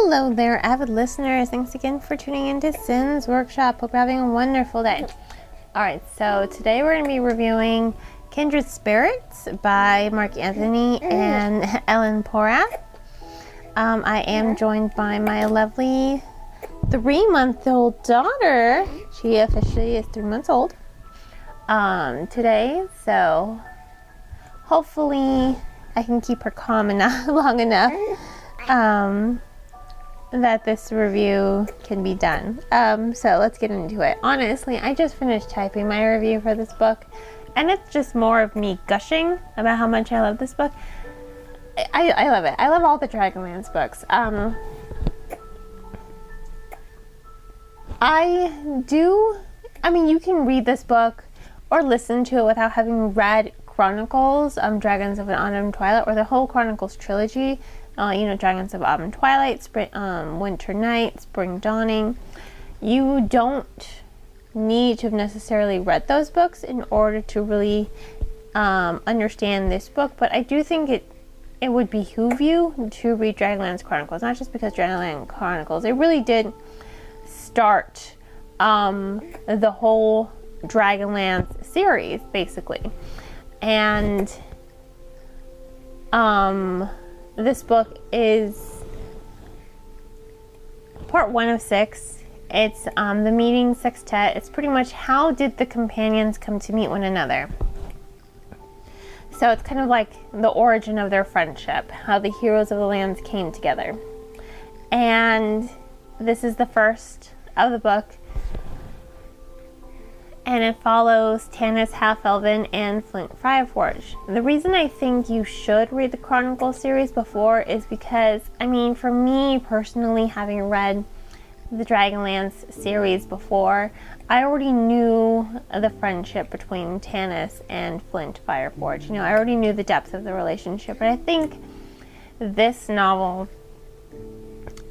Hello there, avid listeners. Thanks again for tuning into Sin's Workshop. Hope you're having a wonderful day. Alright, so today we're going to be reviewing Kindred Spirits by Mark Anthony and Ellen Porath. I am joined by my lovely 3-month-old daughter. She officially is 3 months old today, so hopefully I can keep her calm enough, long enough that this review can be done. So let's get into it. Honestly, I just finished typing my review for this book, and it's just more of me gushing about how much I love this book. I love it. I love all the Dragonlance books. You can read this book or listen to it without having read Chronicles, Dragons of an Autumn Twilight, or the whole Chronicles trilogy. Dragons of Autumn Twilight, Spring, Winter Night, Spring Dawning. You don't need to have necessarily read those books in order to really understand this book, but I do think it would behoove you to read Dragonlance Chronicles, not just because Dragonlance Chronicles, it really did start the whole Dragonlance series, basically. And this book is part 1 of 6. It's the meeting sextet. It's pretty much how did the companions come to meet one another. So it's kind of like the origin of their friendship, how the heroes of the lands came together. And this is the first of the book. And it follows Tanis Half-Elven and Flint Fireforge. The reason I think you should read the Chronicle series before is because, for me personally, having read the Dragonlance series before, I already knew the friendship between Tanis and Flint Fireforge. I already knew the depth of the relationship. But I think this novel,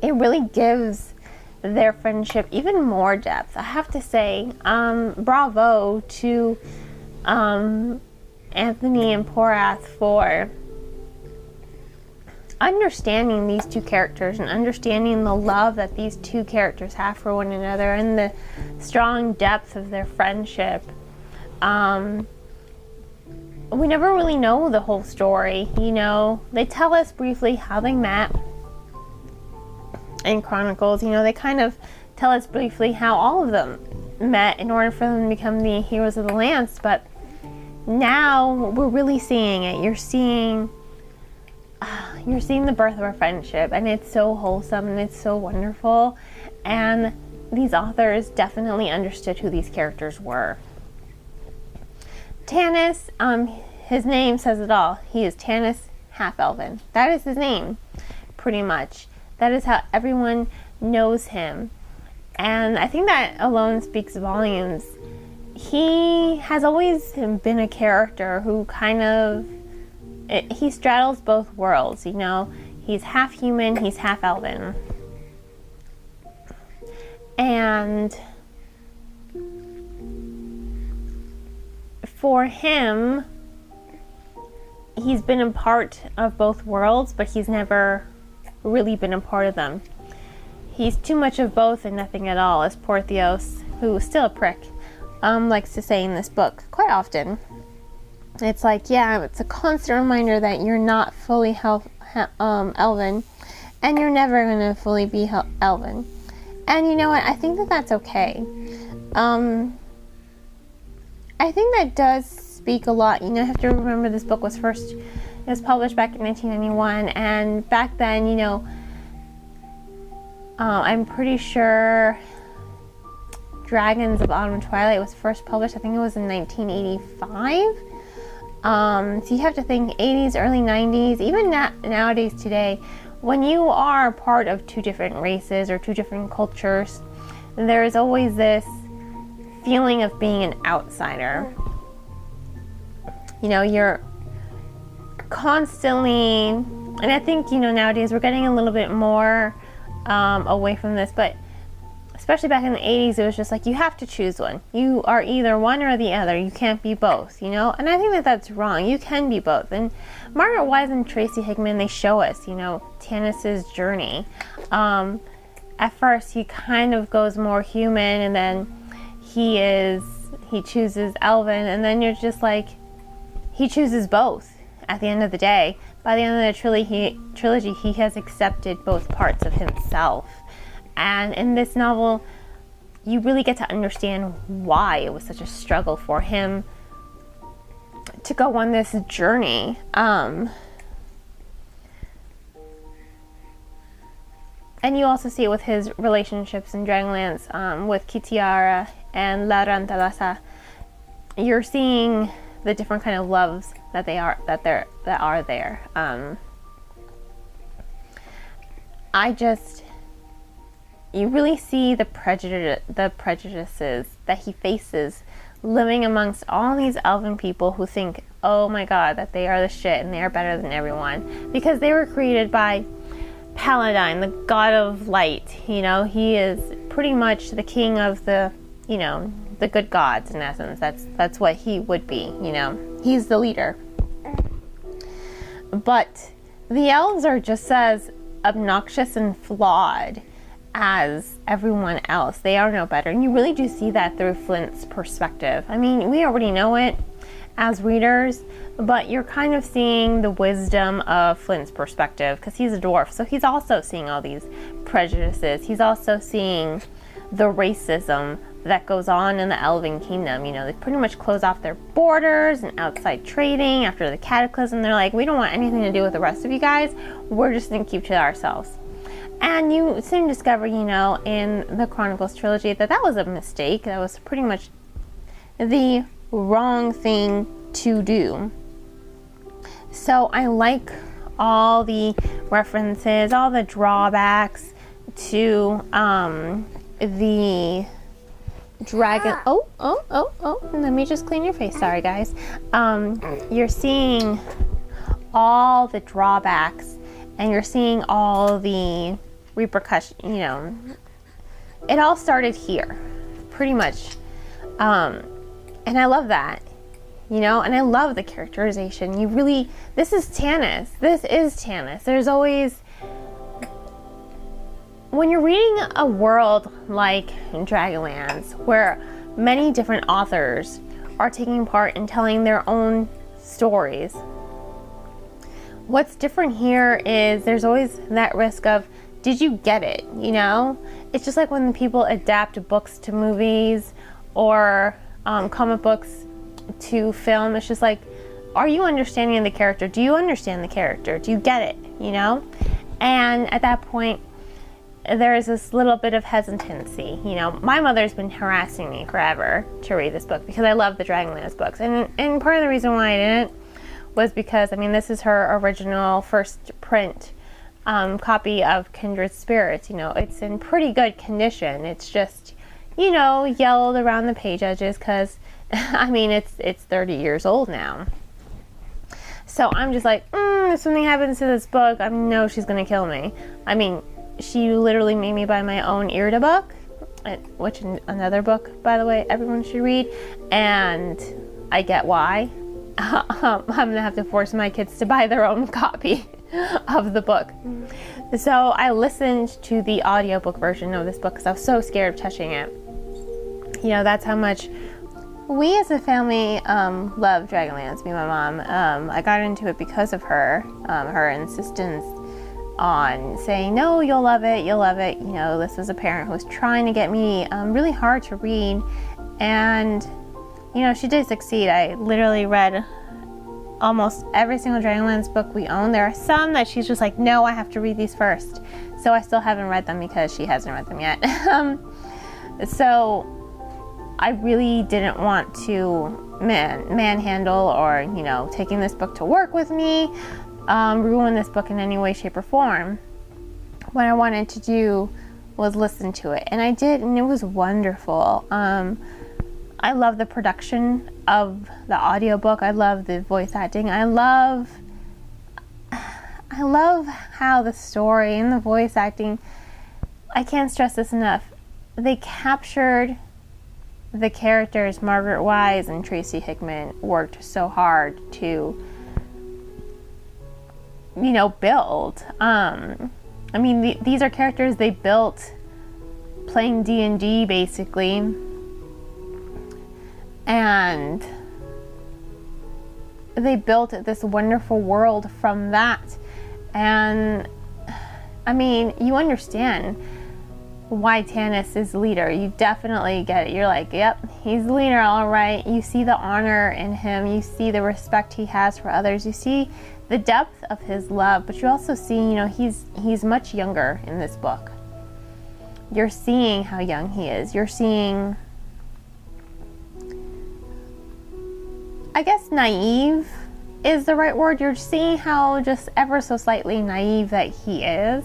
it really gives their friendship even more depth. I have to say, bravo to Anthony and Porath for understanding these two characters and understanding the love that these two characters have for one another and the strong depth of their friendship. We never really know the whole story. They tell us briefly how they met in Chronicles. They kind of tell us briefly how all of them met in order for them to become the heroes of the lands, but now we're really seeing it. You're seeing the birth of our friendship, and it's so wholesome and it's so wonderful, and these authors definitely understood who these characters were. Tanis, his name says it all. He is Tanis Half-Elven. That is his name, pretty much. That is how everyone knows him. And I think that alone speaks volumes. He has always been a character who he straddles both worlds, He's half human, he's half elven. And for him, he's been a part of both worlds, but he's never really been a part of them. He's too much of both and nothing at all, as Porthos, who is still a prick, likes to say in this book quite often. It's like, it's a constant reminder that you're not fully elven, and you're never going to fully be elven. And you know what? I think that that's okay. I think that does speak a lot. You have to remember this book was published back in 1991, and back then, I'm pretty sure Dragons of Autumn Twilight was first published, I think it was in 1985. So you have to think 80s, early 90s, even nowadays today, when you are part of two different races or two different cultures, there is always this feeling of being an outsider. You're constantly, and I think nowadays we're getting a little bit more away from this, but especially back in the 80s, it was just like, you have to choose one. You are either one or the other. You can't be both, you know? And I think that that's wrong. You can be both. And Margaret Wise and Tracy Hickman, they show us, you know, Tanis's journey. At first, he kind of goes more human, and then he chooses Elven, and then you're just like, he chooses both at the end of the day. By the end of the trilogy, he has accepted both parts of himself. And in this novel, you really get to understand why it was such a struggle for him to go on this journey. And you also see it with his relationships in Dragonlance, with Kitiara and La Rantalasa. You're seeing the different kind of loves that are there. You really see the prejudices that he faces living amongst all these elven people who think, oh my god, that they are the shit and they are better than everyone, because they were created by Paladine, the god of light. You know, he is pretty much the king of the, you know, the good gods in essence. That's what he would be, you know. He's the leader. But the elves are just as obnoxious and flawed as everyone else. They are no better. And you really do see that through Flint's perspective. I mean, we already know it as readers, but you're kind of seeing the wisdom of Flint's perspective, because he's a dwarf. So he's also seeing all these prejudices. He's also seeing the racism that goes on in the Elven Kingdom. You know, they pretty much close off their borders and outside trading after the cataclysm. They're like, we don't want anything to do with the rest of you guys. We're just going to keep to ourselves. And you soon discover, you know, in the Chronicles trilogy that was a mistake. That was pretty much the wrong thing to do. So I like all the references, all the drawbacks to the dragon. Oh, let me just clean your face. Sorry, guys. You're seeing all the drawbacks, and you're seeing all the repercussions. You know, it all started here, pretty much. And I love that, you know, and I love the characterization. This is Tanis. There's always, when you're reading a world like Dragonlance, where many different authors are taking part in telling their own stories, what's different here is there's always that risk of, did you get it, you know? It's just like when people adapt books to movies or comic books to film. It's just like, are you understanding the character? Do you understand the character? Do you get it, you know? And at that point, there is this little bit of hesitancy. You know, my mother's been harassing me forever to read this book because I love the Dragonlance books. And part of the reason why I didn't was because, I mean, this is her original first print copy of Kindred Spirits. You know, it's in pretty good condition. It's just, you know, yellowed around the page edges because, I mean, it's 30 years old now. So I'm just like, if something happens to this book, I know she's going to kill me. I mean, she literally made me buy my own Irda book, which is another book, by the way, everyone should read. And I get why. I'm going to have to force my kids to buy their own copy of the book. So I listened to the audiobook version of this book because I was so scared of touching it. You know, that's how much we as a family love Dragonlance, me and my mom. I got into it because of her insistence on saying, no, you'll love it. You know, this was a parent who was trying to get me really hard to read. And, you know, she did succeed. I literally read almost every single Dragonlance book we own. There are some that she's just like, no, I have to read these first. So I still haven't read them because she hasn't read them yet. So I really didn't want to manhandle or, you know, taking this book to work with me, ruin this book in any way, shape, or form. What I wanted to do was listen to it. And I did, and it was wonderful. I love the production of the audiobook. I love the voice acting. I love how the story and the voice acting, I can't stress this enough, they captured the characters Margaret Wise and Tracy Hickman worked so hard to, build. I mean, these are characters they built playing D&D, basically. And they built this wonderful world from that. And, I mean, you understand why Tanis is leader. You definitely get it. You're like, yep, he's the leader, all right. You see the honor in him. You see the respect he has for others. You see the depth of his love. But you also see, he's much younger in this book. You're seeing how young he is. You're seeing, I guess, naive is the right word. You're seeing how just ever so slightly naive that he is.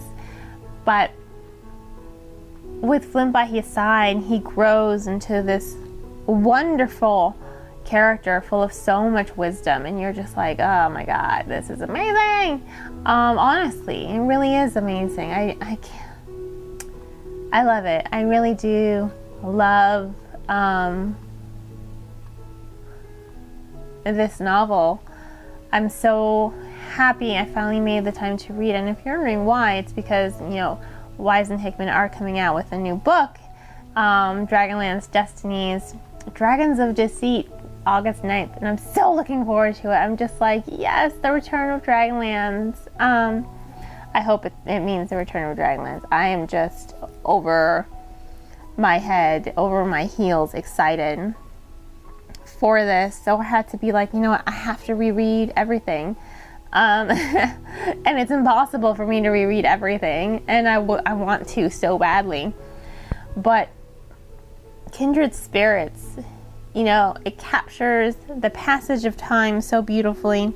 But with Flint by his side, he grows into this wonderful character full of so much wisdom, and you're just like, oh my god, this is amazing. Honestly, it really is amazing. I love it. I really do love this novel. I'm so happy I finally made the time to read, and if you're wondering why, it's because Wise and Hickman are coming out with a new book, Dragonlance Destinies, Dragons of Deceit, August 9th, and I'm so looking forward to it. I'm just like, yes, the return of Dragonlance. I hope it means the return of Dragonlance. I am just over my head, over my heels excited for this. So I had to be like, what, I have to reread everything. And it's impossible for me to reread everything, and I want to so badly. But Kindred Spirits, it captures the passage of time so beautifully.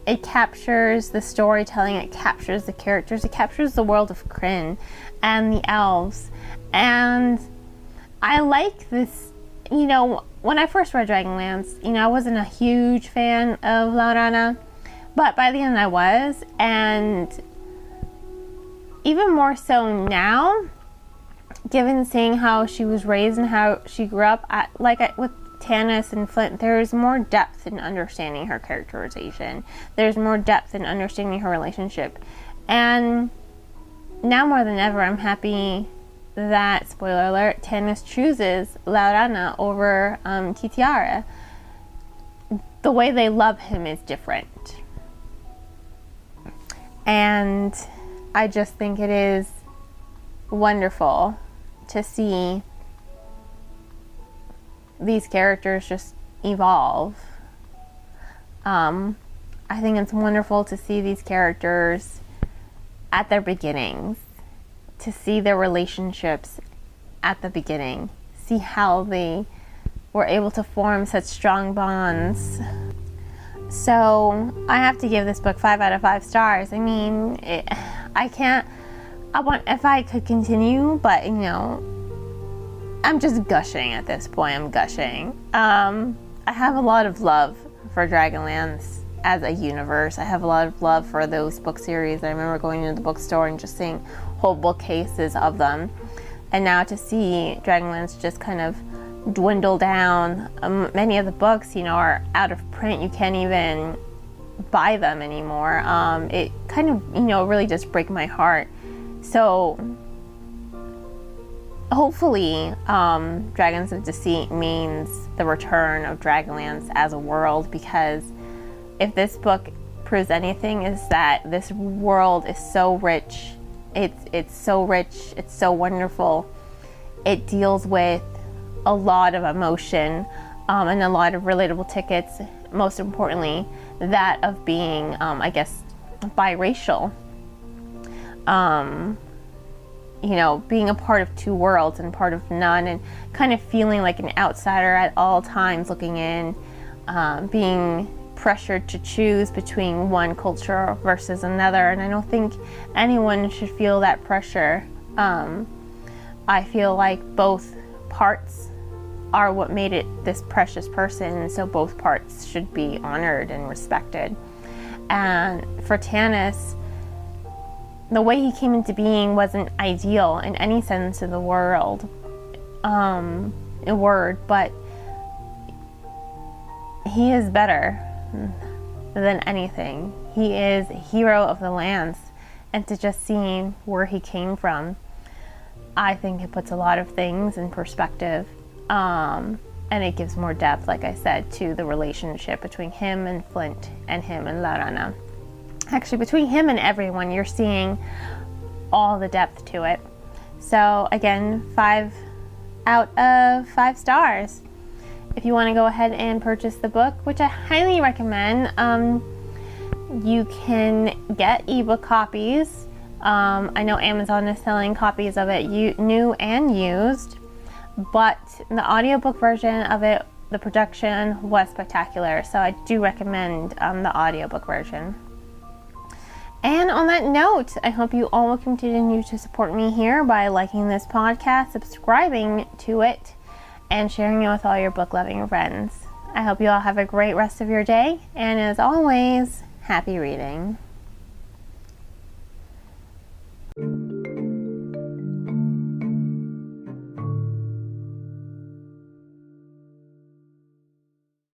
It captures the storytelling, it captures the characters, it captures the world of Krynn and the elves. And I like this, when I first read Dragonlance, I wasn't a huge fan of Laurana, but by the end I was, and even more so now, given seeing how she was raised and how she grew up, with Tanis and Flint, there's more depth in understanding her characterization. There's more depth in understanding her relationship. And now more than ever, I'm happy that, spoiler alert, Tanis chooses Laurana over Kitiara. The way they love him is different. And I just think it is wonderful to see these characters just evolve. I think it's wonderful to see these characters at their beginnings, to see their relationships at the beginning, see how they were able to form such strong bonds. So I have to give this book 5 out of 5 stars. I mean, if I could continue, but I'm just gushing at this point. I'm gushing. I have a lot of love for Dragonlance as a universe. I have a lot of love for those book series. I remember going into the bookstore and just seeing whole bookcases of them. And now to see Dragonlance just kind of dwindle down. Many of the books, are out of print. You can't even buy them anymore. It kind of, really just break my heart. So hopefully, Dragons of Deceit means the return of Dragonlance as a world, because if this book proves anything, is that this world is so rich. It's so rich. It's so wonderful. It deals with a lot of emotion and a lot of relatable tickets. Most importantly, that of being, biracial. Being a part of two worlds and part of none, and kind of feeling like an outsider at all times looking in, being pressured to choose between one culture versus another. And I don't think anyone should feel that pressure. I feel like both parts are what made it this precious person, and so both parts should be honored and respected. And for Tanis, the way he came into being wasn't ideal in any sense of the word. word, but he is better than anything. He is a hero of the lands, and to just see where he came from, I think it puts a lot of things in perspective, and it gives more depth, like I said, to the relationship between him and Flint and him and Laranna. Actually, between him and everyone, you're seeing all the depth to it. So again, 5 out of 5 stars. If you want to go ahead and purchase the book, which I highly recommend, you can get ebook copies. I know Amazon is selling copies of it, new and used, but the audiobook version of it, the production was spectacular, so I do recommend the audiobook version. And on that note, I hope you all will continue to support me here by liking this podcast, subscribing to it, and sharing it with all your book-loving friends. I hope you all have a great rest of your day, and as always, happy reading.